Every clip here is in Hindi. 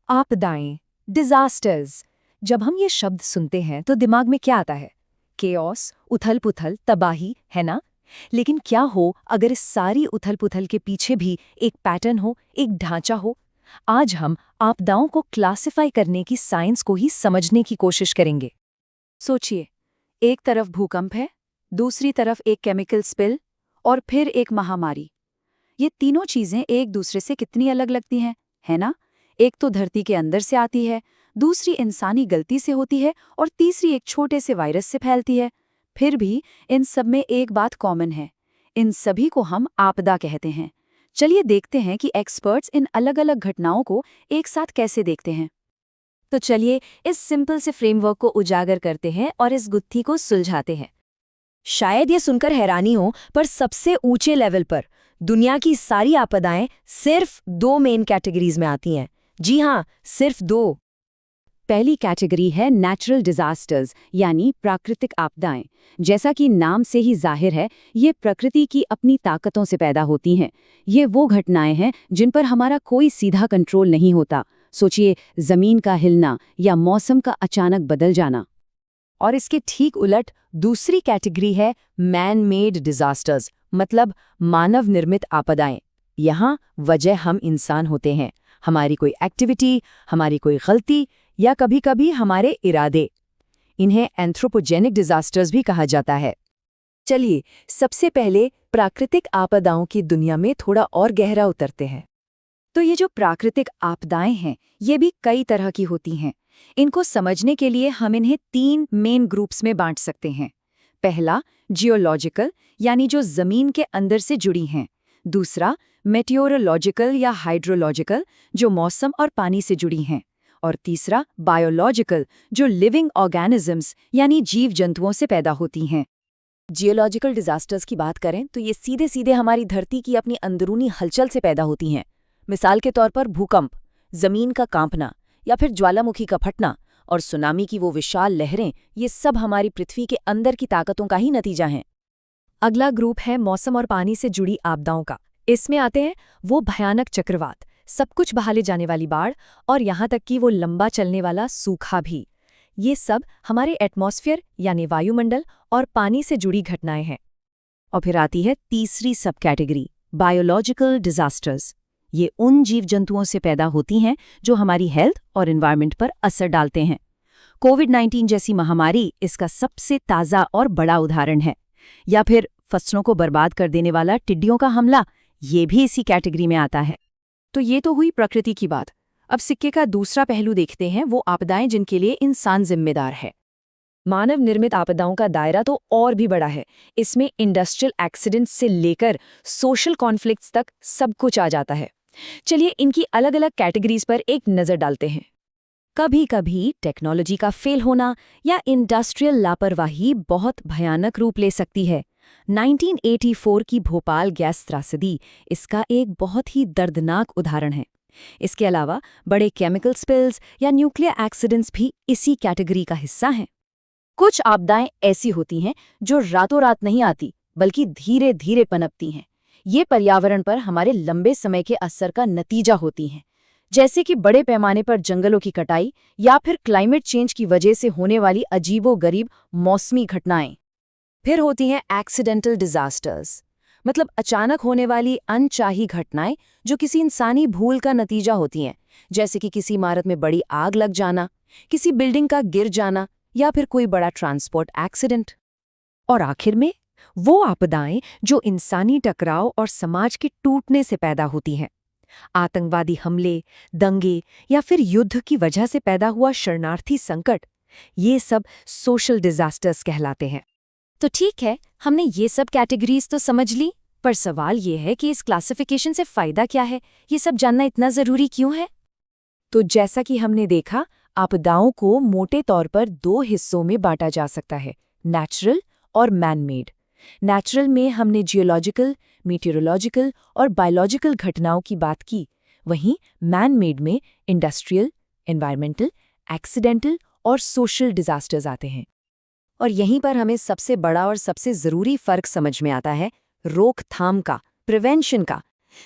आपदाएं, डिजास्टर्स। जब हम ये शब्द सुनते हैं तो दिमाग में क्या आता है? केओस, उथल-पुथल, तबाही, है ना? लेकिन क्या हो अगर इस सारी उथल-पुथल के पीछे भी एक पैटर्न हो, एक ढांचा हो? आज हम आपदाओं को क्लासिफाई करने की साइंस को ही समझने की कोशिश करेंगे। सोचिए, एक तरफ भूकंप है, दूसरी तरफ एक केमिकल स्पिल और फिर एक महामारी। ये तीनों चीजें एक दूसरे से कितनी अलग लगती हैं, है ना? एक तो धरती के अंदर से आती है, दूसरी इंसानी गलती से होती है और तीसरी एक छोटे से वायरस से फैलती है। फिर भी इन सब में एक बात कॉमन है, इन सभी को हम आपदा कहते हैं। चलिए देखते हैं कि एक्सपर्ट्स इन अलग-अलग घटनाओं को एक साथ कैसे देखते हैं। तो चलिए इस सिंपल से फ्रेमवर्क को उजागर करते हैं और इस गुत्थी को सुलझाते हैं। शायद ये सुनकर हैरानी हो, पर सबसे ऊंचे लेवल पर दुनिया की सारी आपदाएं सिर्फ दो मेन कैटेगरीज में आती हैं। जी हाँ, सिर्फ दो। पहली कैटेगरी है नेचुरल डिजास्टर्स, यानी प्राकृतिक आपदाएं। जैसा कि नाम से ही जाहिर है, ये प्रकृति की अपनी ताकतों से पैदा होती हैं। ये वो घटनाएं हैं जिन पर हमारा कोई सीधा कंट्रोल नहीं होता। सोचिए, जमीन का हिलना या मौसम का अचानक बदल जाना। और इसके ठीक उलट दूसरी कैटेगरी है मैन मेड डिजास्टर्स, मतलब मानव निर्मित आपदाएं। यहाँ वजह हम इंसान होते हैं, हमारी कोई एक्टिविटी, हमारी कोई गलती या कभी-कभी हमारे इरादे। इन्हें एंथ्रोपोजेनिक डिजास्टर्स भी कहा जाता है। चलिए सबसे पहले प्राकृतिक आपदाओं की दुनिया में थोड़ा और गहरा उतरते हैं। तो ये जो प्राकृतिक आपदाएं हैं, ये भी कई तरह की होती हैं। इनको समझने के लिए हम इन्हें तीन मेन ग्रुप्स में बांट सकते हैं। पहला, जियोलॉजिकल, यानी जो जमीन के अंदर से जुड़ी हैं। दूसरा, मेटियोरोलॉजिकल या हाइड्रोलॉजिकल, जो मौसम और पानी से जुड़ी हैं। और तीसरा, बायोलॉजिकल, जो लिविंग ऑर्गेनिजम्स यानी जीव जंतुओं से पैदा होती हैं। जियोलॉजिकल डिजास्टर्स की बात करें तो ये सीधे सीधे हमारी धरती की अपनी अंदरूनी हलचल से पैदा होती हैं। मिसाल के तौर पर भूकंप, जमीन का कांपना या फिर ज्वालामुखी का फटना और सुनामी की वो विशाल लहरें, ये सब हमारी पृथ्वी के अंदर की ताकतों का ही नतीजा हैं। अगला ग्रुप है मौसम और पानी से जुड़ी आपदाओं का। इसमें आते हैं वो भयानक चक्रवात, सब कुछ बहा ले जाने वाली बाढ़ और यहाँ तक कि वो लंबा चलने वाला सूखा भी। ये सब हमारे एटमॉस्फेयर यानी वायुमंडल और पानी से जुड़ी घटनाएं हैं। और फिर आती है तीसरी सब कैटेगरी, बायोलॉजिकल डिजास्टर्स। ये उन जीव जंतुओं से पैदा होती हैं जो हमारी हेल्थ और एनवायरनमेंट पर असर डालते हैं। कोविड-19 जैसी महामारी इसका सबसे ताज़ा और बड़ा उदाहरण है। या फिर फसलों को बर्बाद कर देने वाला टिड्डियों का हमला, ये भी इसी कैटेगरी में आता है। तो ये तो हुई प्रकृति की बात। अब सिक्के का दूसरा पहलू देखते हैं, वो आपदाएं जिनके लिए इंसान जिम्मेदार है। मानव निर्मित आपदाओं का दायरा तो और भी बड़ा है। इसमें इंडस्ट्रियल एक्सीडेंट्स से लेकर सोशल कॉन्फ्लिक्ट्स तक सब कुछ आ जाता है। चलिए इनकी अलग अलग कैटेगरीज पर एक नज़र डालते हैं। कभी कभी टेक्नोलॉजी का फेल होना या इंडस्ट्रियल लापरवाही बहुत भयानक रूप ले सकती है। 1984 की भोपाल गैस त्रासदी इसका एक बहुत ही दर्दनाक उदाहरण है। इसके अलावा बड़े केमिकल स्पिल्स या न्यूक्लियर एक्सीडेंट्स भी इसी कैटेगरी का हिस्सा हैं। कुछ आपदाएं ऐसी होती हैं जो रातों रात नहीं आती, बल्कि धीरे धीरे पनपती हैं। ये पर्यावरण पर हमारे लंबे समय के असर का नतीजा होती हैं, जैसे कि बड़े पैमाने पर जंगलों की कटाई या फिर क्लाइमेट चेंज की वजह से होने वाली अजीबोगरीब मौसमी घटनाएं। फिर होती हैं एक्सीडेंटल डिजास्टर्स, मतलब अचानक होने वाली अनचाही घटनाएं जो किसी इंसानी भूल का नतीजा होती हैं, जैसे कि किसी इमारत में बड़ी आग लग जाना, किसी बिल्डिंग का गिर जाना या फिर कोई बड़ा ट्रांसपोर्ट एक्सीडेंट। और आखिर में वो आपदाएं जो इंसानी टकराव और समाज के टूटने से पैदा होती हैं। आतंकवादी हमले, दंगे या फिर युद्ध की वजह से पैदा हुआ शरणार्थी संकट, ये सब सोशल डिजास्टर्स कहलाते हैं। तो ठीक है, हमने ये सब कैटेगरीज तो समझ ली, पर सवाल ये है कि इस क्लासिफिकेशन से फायदा क्या है? ये सब जानना इतना जरूरी क्यों है? तो जैसा कि हमने देखा, आपदाओं को मोटे तौर पर दो हिस्सों में बांटा जा सकता है, नेचुरल और मैन मेड। नेचुरल में हमने जियोलॉजिकल, मीटियोरोलॉजिकल और बायोलॉजिकल घटनाओं की बात की। वहीं मैन मेड में इंडस्ट्रियल, एनवायरमेंटल, एक्सीडेंटल और सोशल डिजास्टर्स आते हैं। और यहीं पर हमें सबसे बड़ा और सबसे ज़रूरी फ़र्क समझ में आता है, रोकथाम का, प्रिवेंशन का।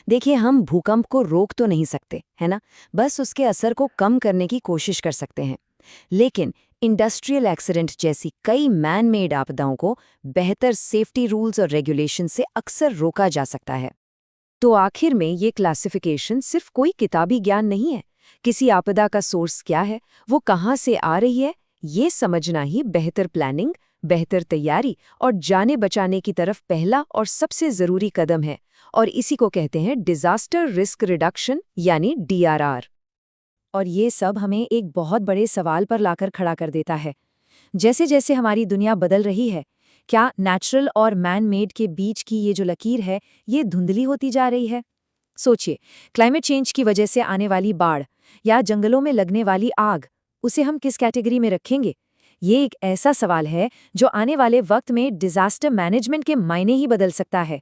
देखिए, हम भूकंप को रोक तो नहीं सकते, है ना? बस उसके असर को कम करने की कोशिश कर सकते हैं। लेकिन इंडस्ट्रियल एक्सीडेंट जैसी कई मैन मेड आपदाओं को बेहतर सेफ्टी रूल्स और रेगुलेशन से अक्सर रोका जा सकता है। तो आखिर में ये क्लासिफिकेशन सिर्फ कोई किताबी ज्ञान नहीं है। किसी आपदा का सोर्स क्या है, वो कहाँ से आ रही है, ये समझना ही बेहतर प्लानिंग, बेहतर तैयारी और जाने बचाने की तरफ पहला और सबसे ज़रूरी कदम है। और इसी को कहते हैं डिज़ास्टर रिस्क रिडक्शन यानी DRR। और ये सब हमें एक बहुत बड़े सवाल पर लाकर खड़ा कर देता है। जैसे जैसे हमारी दुनिया बदल रही है, क्या नेचुरल और मैन मेड के बीच की ये जो लकीर है, ये धुंधली होती जा रही है? सोचिए, क्लाइमेट चेंज की वजह से आने वाली बाढ़ या जंगलों में लगने वाली आग, उसे हम किस कैटेगरी में रखेंगे? ये एक ऐसा सवाल है जो आने वाले वक्त में डिजास्टर मैनेजमेंट के मायने ही बदल सकता है।